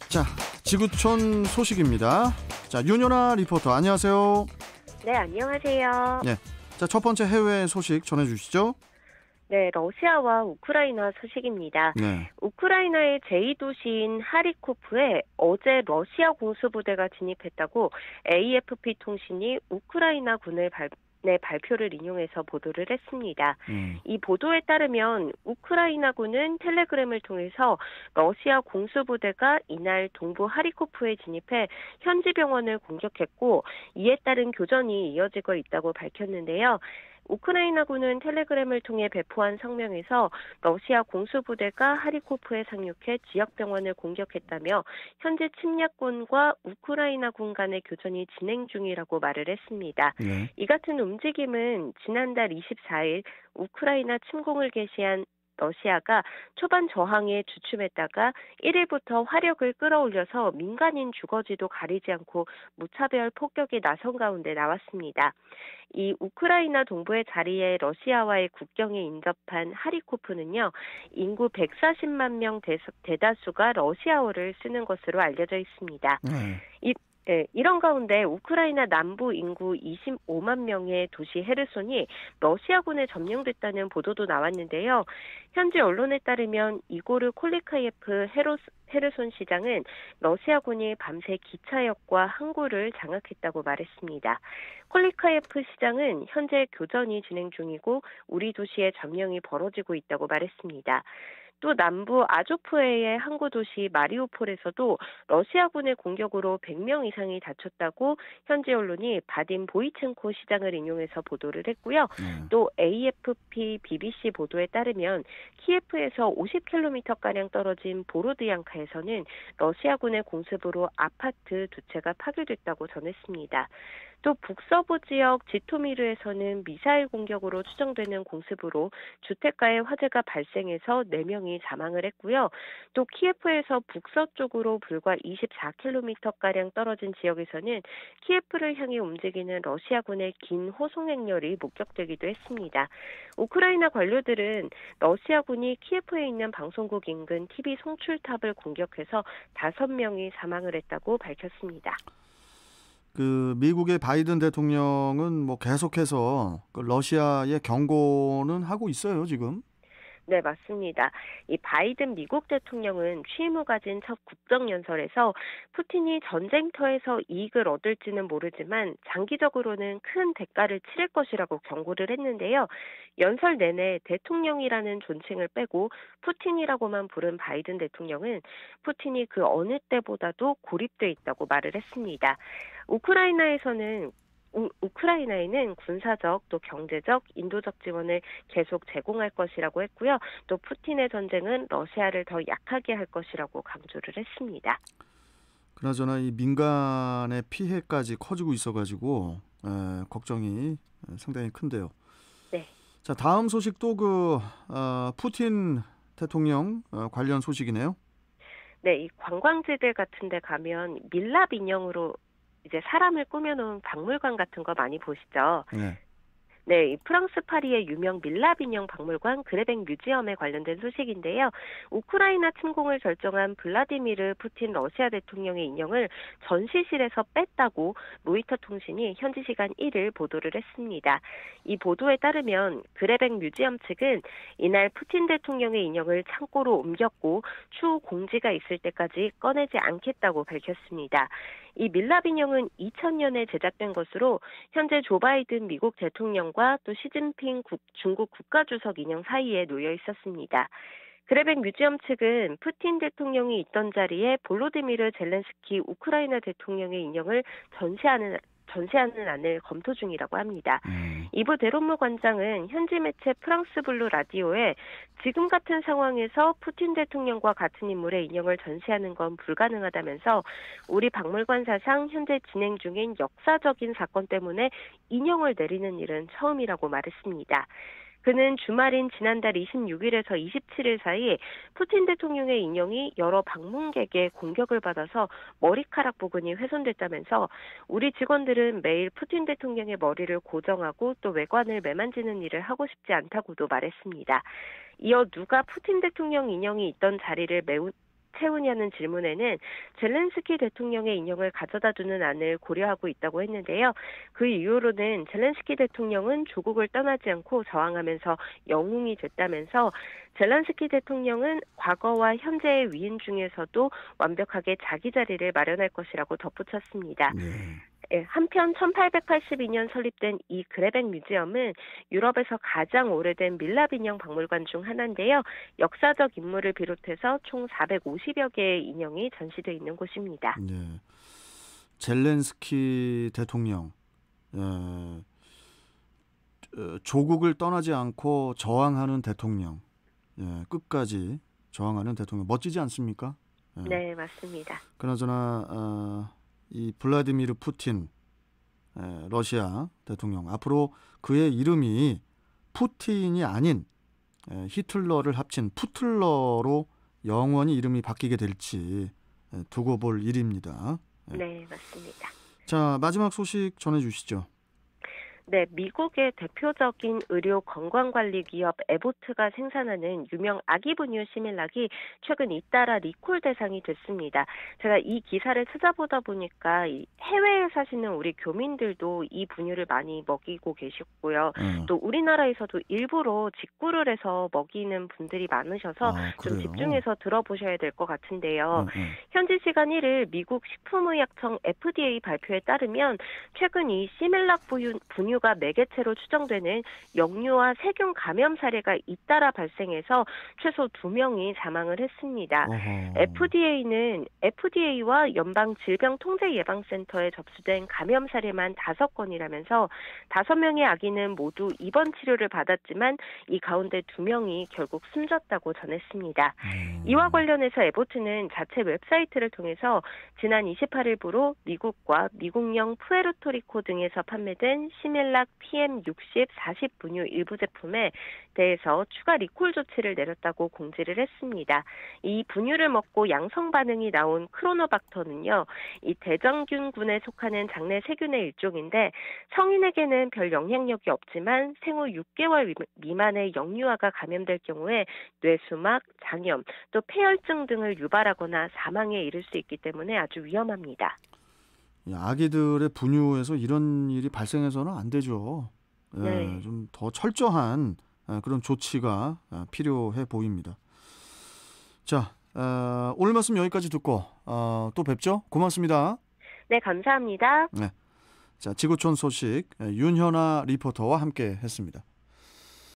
자, 지구촌 소식입니다. 자, 윤연아 리포터, 안녕하세요. 네, 안녕하세요. 네, 자, 첫 번째 해외 소식 전해주시죠. 네, 러시아와 우크라이나 소식입니다. 네. 우크라이나의 제2도시인 하리코프에 어제 러시아 공수부대가 진입했다고 AFP 통신이 우크라이나 군의 발표를 인용해서 보도를 했습니다. 이 보도에 따르면 우크라이나군은 텔레그램을 통해서 러시아 공수부대가 이날 동부 하리코프에 진입해 현지 병원을 공격했고 이에 따른 교전이 이어지고 있다고 밝혔는데요. 우크라이나군은 텔레그램을 통해 배포한 성명에서 러시아 공수부대가 하리코프에 상륙해 지역병원을 공격했다며 현재 침략군과 우크라이나군 간의 교전이 진행 중이라고 말을 했습니다. 네. 이 같은 움직임은 지난달 24일 우크라이나 침공을 개시한 러시아가 초반 저항에 주춤했다가 1일부터 화력을 끌어올려서 민간인 주거지도 가리지 않고 무차별 폭격에 나선 가운데 나왔습니다. 이 우크라이나 동부의 자리에 러시아와의 국경에 인접한 하리코프는요, 인구 140만 명 대다수가 러시아어를 쓰는 것으로 알려져 있습니다. 이런 가운데 우크라이나 남부 인구 25만 명의 도시 헤르손이 러시아군에 점령됐다는 보도도 나왔는데요. 현지 언론에 따르면 이고르 콜리카예프 헤르손 시장은 러시아군이 밤새 기차역과 항구를 장악했다고 말했습니다. 콜리카예프 시장은 현재 교전이 진행 중이고 우리 도시에 점령이 벌어지고 있다고 말했습니다. 또 남부 아조프해의 항구 도시 마리우폴에서도 러시아군의 공격으로 100명 이상이 다쳤다고 현지 언론이 바딘 보이첸코 시장을 인용해서 보도를 했고요. 또 AFP, BBC 보도에 따르면 키예프에서 50km가량 떨어진 보로드양카에서는 러시아군의 공습으로 아파트 두 채가 파괴됐다고 전했습니다. 또 북서부 지역 지토미르에서는 미사일 공격으로 추정되는 공습으로 주택가에 화재가 발생해서 4명이 사망을 했고요. 또 키예프에서 북서쪽으로 불과 24km가량 떨어진 지역에서는 키예프를 향해 움직이는 러시아군의 긴 호송 행렬이 목격되기도 했습니다. 우크라이나 관료들은 러시아군이 키예프에 있는 방송국 인근 TV 송출탑을 공격해서 5명이 사망을 했다고 밝혔습니다. 미국의 바이든 대통령은 계속해서 러시아에 경고는 하고 있어요, 지금. 네, 맞습니다. 이 바이든 미국 대통령은 취임 후 가진 첫 국정연설에서 푸틴이 전쟁터에서 이익을 얻을지는 모르지만 장기적으로는 큰 대가를 치를 것이라고 경고를 했는데요. 연설 내내 대통령이라는 존칭을 빼고 푸틴이라고만 부른 바이든 대통령은 푸틴이 그 어느 때보다도 고립돼 있다고 말을 했습니다. 우크라이나에는 군사적 또 경제적, 인도적 지원을 계속 제공할 것이라고 했고요. 또 푸틴의 전쟁은 러시아를 더 약하게 할 것이라고 강조를 했습니다. 그나저나 이 민간의 피해까지 커지고 있어가지고 걱정이 상당히 큰데요. 네. 자, 다음 소식도 푸틴 대통령 관련 소식이네요. 네, 이 관광지들 같은 데 가면 밀랍 인형으로 이제 사람을 꾸며놓은 박물관 같은 거 많이 보시죠? 네. 네, 이 프랑스 파리의 유명 밀랍 인형 박물관 그레뱅 뮤지엄에 관련된 소식인데요. 우크라이나 침공을 결정한 블라디미르 푸틴 러시아 대통령의 인형을 전시실에서 뺐다고 로이터 통신이 현지 시간 1일 보도를 했습니다. 이 보도에 따르면 그레뱅 뮤지엄 측은 이날 푸틴 대통령의 인형을 창고로 옮겼고 추후 공지가 있을 때까지 꺼내지 않겠다고 밝혔습니다. 이 밀랍 인형은 2000년에 제작된 것으로 현재 조 바이든 미국 대통령과 또 시진핑 중국 국가주석 인형 사이에 놓여 있었습니다. 그레뱅 뮤지엄 측은 푸틴 대통령이 있던 자리에 볼로디미르 젤렌스키 우크라이나 대통령의 인형을 전시하는 안을 검토 중이라고 합니다. 이브 데론무 관장은 현지 매체 프랑스 블루 라디오에 지금 같은 상황에서 푸틴 대통령과 같은 인물의 인형을 전시하는 건 불가능하다면서 우리 박물관사상 현재 진행 중인 역사적인 사건 때문에 인형을 내리는 일은 처음이라고 말했습니다. 그는 주말인 지난달 26일에서 27일 사이 푸틴 대통령의 인형이 여러 방문객의 공격을 받아서 머리카락 부분이 훼손됐다면서 우리 직원들은 매일 푸틴 대통령의 머리를 고정하고 또 외관을 매만지는 일을 하고 싶지 않다고도 말했습니다. 이어 누가 푸틴 대통령 인형이 있던 자리를 채우냐는 질문에는 젤렌스키 대통령의 인형을 가져다 두는 안을 고려하고 있다고 했는데요. 그 이유로는 젤렌스키 대통령은 조국을 떠나지 않고 저항하면서 영웅이 됐다면서 젤렌스키 대통령은 과거와 현재의 위인 중에서도 완벽하게 자기 자리를 마련할 것이라고 덧붙였습니다. 네. 예, 한편 1882년 설립된 이 그레벡 뮤지엄은 유럽에서 가장 오래된 밀랍 인형 박물관 중 하나인데요. 역사적 인물을 비롯해서 총 450여 개의 인형이 전시되어 있는 곳입니다. 네. 젤렌스키 대통령, 어, 조국을 떠나지 않고 저항하는 대통령, 끝까지 저항하는 대통령, 멋지지 않습니까? 예. 네, 맞습니다. 그나저나 이 블라디미르 푸틴 러시아 대통령, 앞으로 그의 이름이 푸틴이 아닌 히틀러를 합친 푸틀러로 영원히 이름이 바뀌게 될지 두고 볼 일입니다. 네, 맞습니다. 자, 마지막 소식 전해주시죠. 네, 미국의 대표적인 의료 건강관리 기업 에보트가 생산하는 유명 아기 분유 시밀락이 최근 잇따라 리콜 대상이 됐습니다. 제가 이 기사를 찾아보다 보니까 이 해외에 사시는 우리 교민들도 이 분유를 많이 먹이고 계셨고요. 또 우리나라에서도 일부러 직구를 해서 먹이는 분들이 많으셔서 좀 그래요? 집중해서 들어보셔야 될 것 같은데요. 현지 시간 1일 미국 식품의약청 FDA 발표에 따르면 최근 이 시밀락 분유가 매개체로 추정되는 영유아 세균 감염 사례가 잇따라 발생해서 최소 2명이 사망을 했습니다. FDA와 연방질병통제예방센터에 접수된 감염 사례만 5건이라면서 5명의 아기는 모두 입원 치료를 받았지만 이 가운데 2명이 결국 숨졌다고 전했습니다. 이와 관련해서 에보트는 자체 웹사이트를 통해서 지난 28일부로 미국과 미국령 푸에르토리코 등에서 판매된 시밀락 PM60, 40 분유 일부 제품에 대해서 추가 리콜 조치를 내렸다고 공지를 했습니다. 이 분유를 먹고 양성 반응이 나온 크로노박터는요, 이 대장균군에 속하는 장내 세균의 일종인데 성인에게는 별 영향력이 없지만 생후 6개월 미만의 영유아가 감염될 경우에 뇌수막, 장염, 또 폐혈증 등을 유발하거나 사망에 이를 수 있기 때문에 아주 위험합니다. 아기들의 분유에서 이런 일이 발생해서는 안 되죠. 네. 좀 더 철저한 그런 조치가 필요해 보입니다. 자, 오늘 말씀 여기까지 듣고 또 뵙죠. 고맙습니다. 네, 감사합니다. 네. 자, 지구촌 소식 윤현아 리포터와 함께 했습니다.